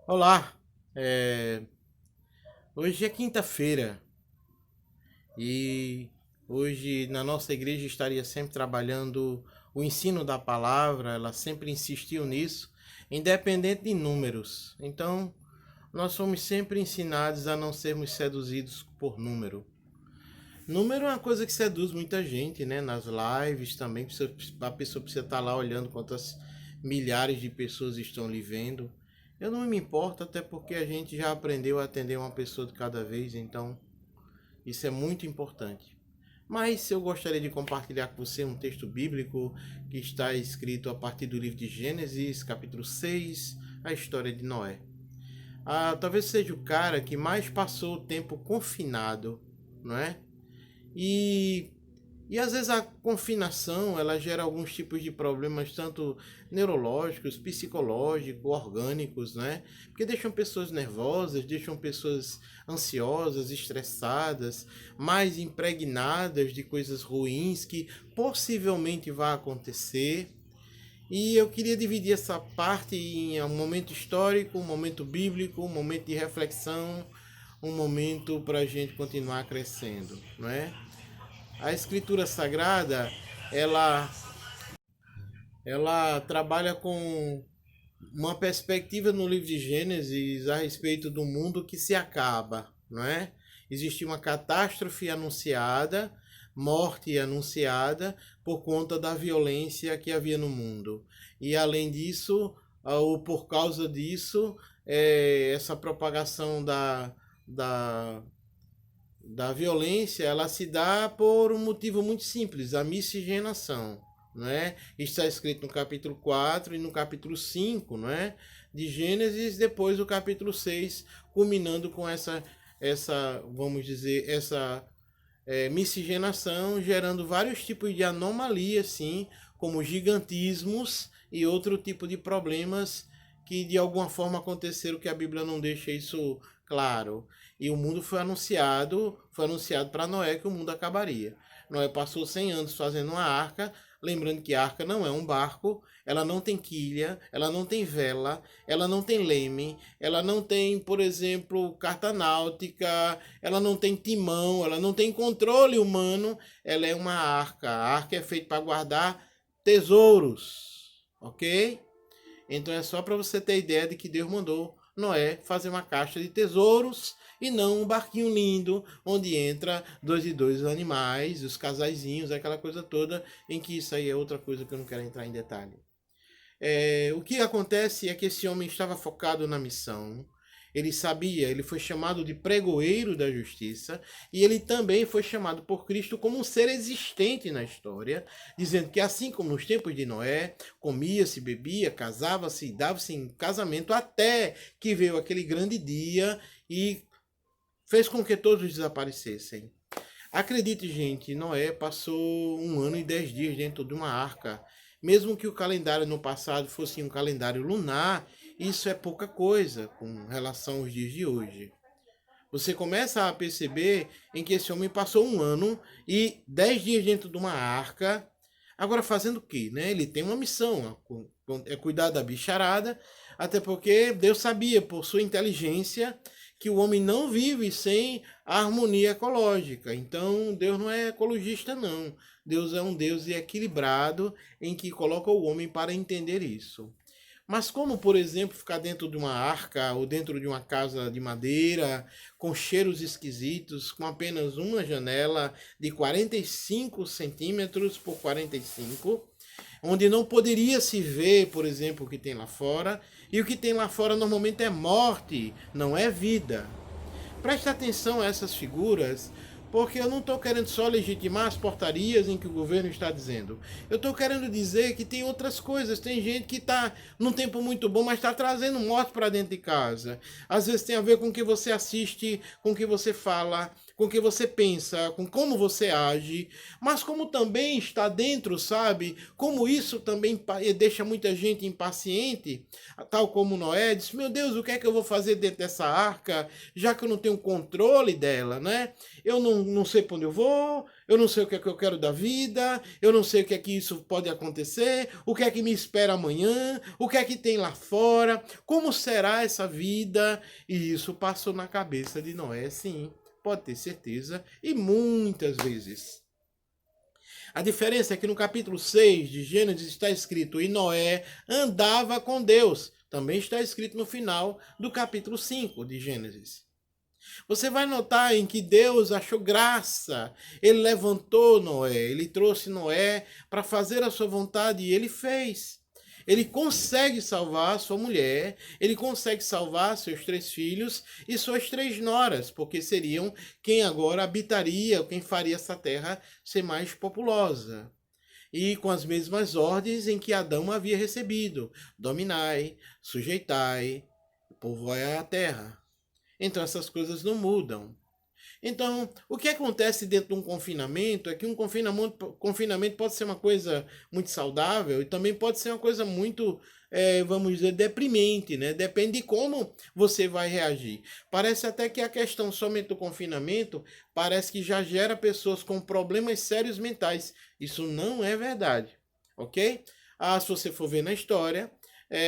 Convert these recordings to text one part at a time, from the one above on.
Olá, é, hoje é quinta-feira e hoje na nossa igreja estaria sempre trabalhando o ensino da palavra, ela sempre insistiu nisso, independente de números. Então, nós somos sempre ensinados a não sermos seduzidos por número. Número é uma coisa que seduz muita gente, né? Nas lives também, a pessoa precisa estar lá olhando quantas milhares de pessoas estão lhe vendo. Eu não me importo, até porque a gente já aprendeu a atender uma pessoa de cada vez, então isso é muito importante. Mas eu gostaria de compartilhar com você um texto bíblico que está escrito a partir do livro de Gênesis, capítulo 6, a história de Noé. Talvez seja o cara que mais passou o tempo confinado, não é? E, e às vezes a confinação ela gera alguns tipos de problemas, tanto neurológicos, psicológicos, orgânicos, né? Porque deixam pessoas nervosas, deixam pessoas ansiosas, estressadas, mais impregnadas de coisas ruins que possivelmente vai acontecer. E eu queria dividir essa parte em um momento histórico, um momento bíblico, um momento de reflexão, um momento para a gente continuar crescendo, não é? A escritura sagrada, ela, ela trabalha com uma perspectiva no livro de Gênesis a respeito do mundo que se acaba, não é? Existe uma catástrofe anunciada, morte anunciada por conta da violência que havia no mundo. E além disso, ou por causa disso, essa propagação da violência, ela se dá por um motivo muito simples, a miscigenação, não é? Está escrito no capítulo 4 e no capítulo 5, não é? De Gênesis, depois o capítulo 6, culminando com vamos dizer, essa miscigenação, gerando vários tipos de anomalias, sim, como gigantismos e outro tipo de problemas que de alguma forma aconteceram que a Bíblia não deixa isso claro. E o mundo foi anunciado para Noé que o mundo acabaria. Noé passou 100 anos fazendo uma arca, lembrando que a arca não é um barco, ela não tem quilha, ela não tem vela, ela não tem leme, ela não tem, por exemplo, carta náutica, ela não tem timão, ela não tem controle humano, ela é uma arca. A arca é feita para guardar tesouros, ok? Então é só para você ter ideia de que Deus mandou Noé fazer uma caixa de tesouros e não um barquinho lindo onde entra dois e dois animais, os casaizinhos, aquela coisa toda, em que isso aí é outra coisa que eu não quero entrar em detalhe. O que acontece é que esse homem estava focado na missão. Ele sabia, ele foi chamado de pregoeiro da justiça e ele também foi chamado por Cristo como um ser existente na história, dizendo que assim como nos tempos de Noé, comia-se, bebia, casava-se, dava-se em casamento até que veio aquele grande dia e fez com que todos desaparecessem. Acredite, gente, Noé passou 1 ano e 10 dias dentro de uma arca. Mesmo que o calendário no passado fosse um calendário lunar, isso é pouca coisa com relação aos dias de hoje. Você começa a perceber em que esse homem passou 1 ano e 10 dias dentro de uma arca. Agora fazendo o quê? Né? Ele tem uma missão, é cuidar da bicharada, até porque Deus sabia, por sua inteligência, que o homem não vive sem a harmonia ecológica. Então, Deus não é ecologista, não. Deus é um Deus equilibrado em que coloca o homem para entender isso. Mas como, por exemplo, ficar dentro de uma arca ou dentro de uma casa de madeira, com cheiros esquisitos, com apenas uma janela de 45 centímetros por 45, onde não poderia se ver, por exemplo, o que tem lá fora, e o que tem lá fora normalmente é morte, não é vida. Preste atenção a essas figuras, porque eu não estou querendo só legitimar as portarias em que o governo está dizendo. Eu estou querendo dizer que tem outras coisas. Tem gente que está num tempo muito bom, mas está trazendo morte para dentro de casa. Às vezes tem a ver com o que você assiste, com o que você fala, com o que você pensa, com como você age, mas como também está dentro, sabe? Como isso também deixa muita gente impaciente, tal como Noé disse: meu Deus, o que é que eu vou fazer dentro dessa arca, já que eu não tenho controle dela, né? Eu não sei para onde eu vou, eu não sei o que é que eu quero da vida, eu não sei o que é que isso pode acontecer, o que é que me espera amanhã, o que é que tem lá fora, como será essa vida? E isso passou na cabeça de Noé, sim, pode ter certeza, e muitas vezes. A diferença é que no capítulo 6 de Gênesis está escrito: e Noé andava com Deus. Também está escrito no final do capítulo 5 de Gênesis. Você vai notar em que Deus achou graça. Ele levantou Noé, ele trouxe Noé para fazer a sua vontade e ele fez. Ele consegue salvar sua mulher, ele consegue salvar seus 3 filhos e suas 3 noras, porque seriam quem agora habitaria, quem faria essa terra ser mais populosa. E com as mesmas ordens em que Adão havia recebido: dominai, sujeitai, povoai a terra. Então essas coisas não mudam. Então, o que acontece dentro de um confinamento é que um confinamento pode ser uma coisa muito saudável e também pode ser uma coisa muito, vamos dizer, deprimente, né? Depende de como você vai reagir. Parece até que a questão somente do confinamento parece que já gera pessoas com problemas sérios mentais. Isso não é verdade, ok? Se você for ver na história,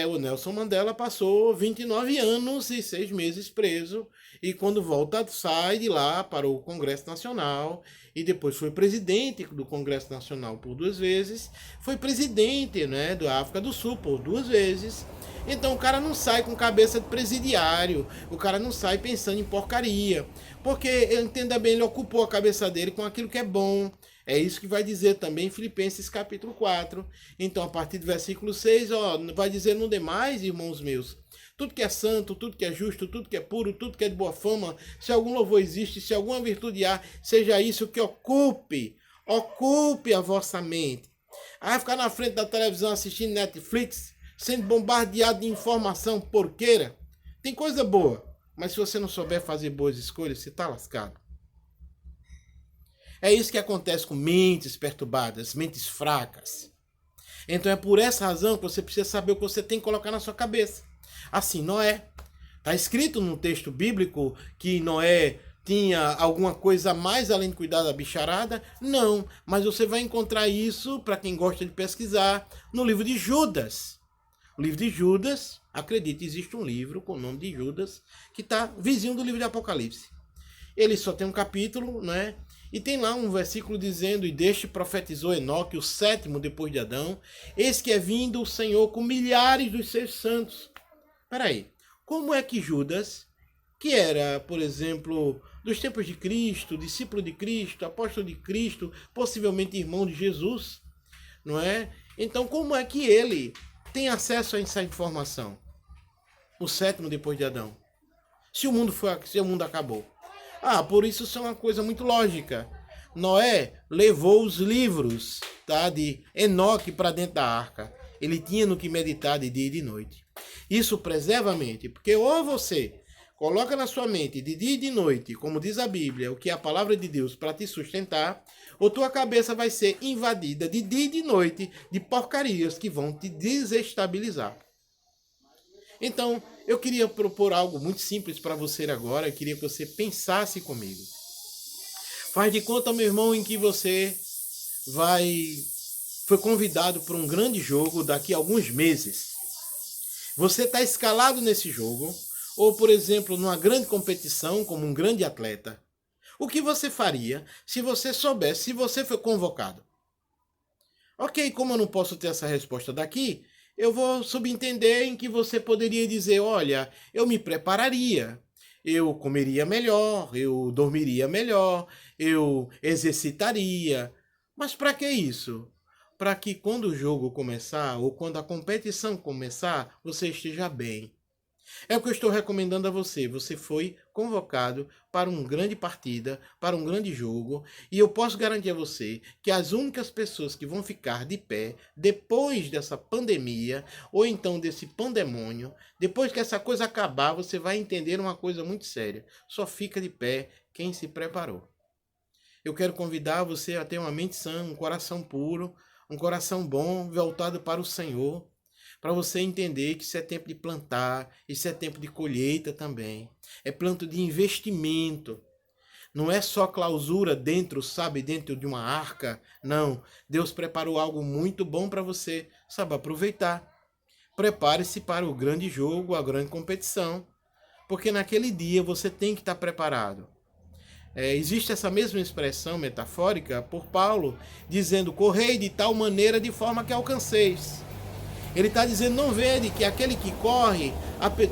o Nelson Mandela passou 29 anos e 6 meses preso e quando volta sai de lá para o Congresso Nacional e depois foi presidente do Congresso Nacional por 2 vezes, foi presidente, né, da África do Sul por 2 vezes. Então o cara não sai com cabeça de presidiário, o cara não sai pensando em porcaria, porque, entenda bem, ele ocupou a cabeça dele com aquilo que é bom. É isso que vai dizer também Filipenses capítulo 4. Então, a partir do versículo 6, vai dizer no demais, irmãos meus: tudo que é santo, tudo que é justo, tudo que é puro, tudo que é de boa fama, se algum louvor existe, se alguma virtude há, seja isso que ocupe a vossa mente. Aí ficar na frente da televisão assistindo Netflix, sendo bombardeado de informação porqueira. Tem coisa boa, mas se você não souber fazer boas escolhas, você está lascado. É isso que acontece com mentes perturbadas, mentes fracas. Então é por essa razão que você precisa saber o que você tem que colocar na sua cabeça. Assim, Noé. Está escrito no texto bíblico que Noé tinha alguma coisa a mais além de cuidar da bicharada? Não, mas você vai encontrar isso, para quem gosta de pesquisar, no livro de Judas. O livro de Judas, acredite, existe um livro com o nome de Judas, que está vizinho do livro de Apocalipse. Ele só tem um capítulo, né? E tem lá um versículo dizendo: e deste profetizou Enoque, o 7º depois de Adão: eis que é vindo o Senhor com milhares dos seus santos. Peraí, como é que Judas, que era, por exemplo, dos tempos de Cristo, discípulo de Cristo, apóstolo de Cristo, possivelmente irmão de Jesus, não é? Então como é que ele tem acesso a essa informação? O 7º depois de Adão. Se o mundo acabou. Por isso é uma coisa muito lógica. Noé levou os livros, tá, de Enoque para dentro da arca. Ele tinha no que meditar de dia e de noite. Isso preserva a mente, porque ou você coloca na sua mente de dia e de noite, como diz a Bíblia, o que é a palavra de Deus para te sustentar, ou tua cabeça vai ser invadida de dia e de noite de porcarias que vão te desestabilizar. Então, eu queria propor algo muito simples para você agora. Eu queria que você pensasse comigo. Faz de conta, meu irmão, em que você foi convidado para um grande jogo daqui a alguns meses. Você está escalado nesse jogo, ou, por exemplo, numa grande competição como um grande atleta. O que você faria se você soubesse, se você foi convocado? Ok, como eu não posso ter essa resposta daqui, eu vou subentender em que você poderia dizer: olha, eu me prepararia, eu comeria melhor, eu dormiria melhor, eu exercitaria. Mas para que isso? Para que quando o jogo começar, ou quando a competição começar, você esteja bem. É o que eu estou recomendando a você. Você foi convocado para uma grande partida, para um grande jogo, e eu posso garantir a você que as únicas pessoas que vão ficar de pé depois dessa pandemia, ou então desse pandemônio, depois que essa coisa acabar, você vai entender uma coisa muito séria. Só fica de pé quem se preparou. Eu quero convidar você a ter uma mente sã, um coração puro, um coração bom, voltado para o Senhor, para você entender que isso é tempo de plantar, isso é tempo de colheita também. É plano de investimento. Não é só clausura dentro, sabe, dentro de uma arca. Não. Deus preparou algo muito bom para você, sabe, aproveitar. Prepare-se para o grande jogo, a grande competição. Porque naquele dia você tem que estar preparado. Existe essa mesma expressão metafórica por Paulo, dizendo: correi de tal maneira de forma que alcanceis. Ele está dizendo: não vede que aquele que corre,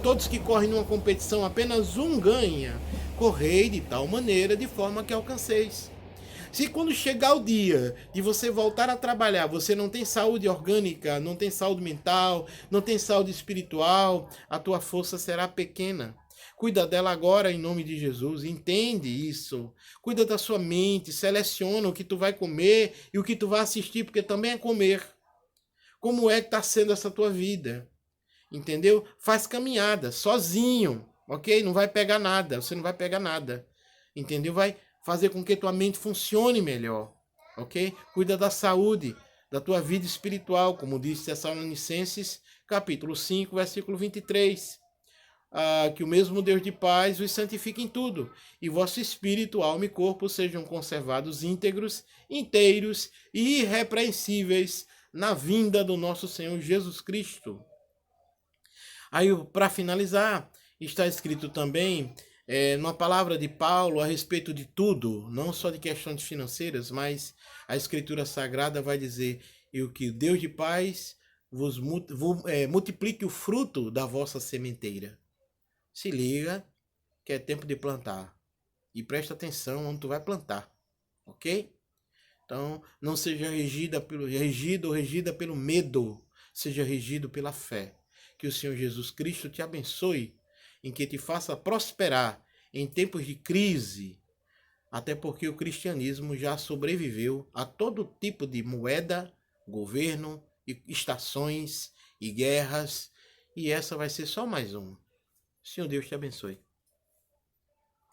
todos que correm numa competição, apenas um ganha. Correi de tal maneira de forma que alcanceis. Se quando chegar o dia de você voltar a trabalhar, você não tem saúde orgânica, não tem saúde mental, não tem saúde espiritual, a tua força será pequena. Cuida dela agora em nome de Jesus, entende isso. Cuida da sua mente, seleciona o que tu vai comer e o que tu vai assistir, porque também é comer. Como é que está sendo essa tua vida? Entendeu? Faz caminhada, sozinho, ok? Não vai pegar nada, você não vai pegar nada. Entendeu? Vai fazer com que tua mente funcione melhor, ok? Cuida da saúde, da tua vida espiritual, como diz Tessalonicenses, capítulo 5, versículo 23. Que o mesmo Deus de paz os santifique em tudo, e vosso espírito, alma e corpo sejam conservados íntegros, inteiros e irrepreensíveis na vinda do nosso Senhor Jesus Cristo. Aí, para finalizar, está escrito também numa palavra de Paulo a respeito de tudo, não só de questões financeiras, mas a Escritura Sagrada vai dizer: e o que Deus de paz vos multiplique o fruto da vossa sementeira. Se liga que é tempo de plantar. E presta atenção onde tu vai plantar. Ok? Então, não seja regido ou regida pelo medo. Seja regido pela fé. Que o Senhor Jesus Cristo te abençoe, em que te faça prosperar em tempos de crise. Até porque o cristianismo já sobreviveu a todo tipo de moeda, governo, estações e guerras. E essa vai ser só mais uma. Senhor Deus te abençoe.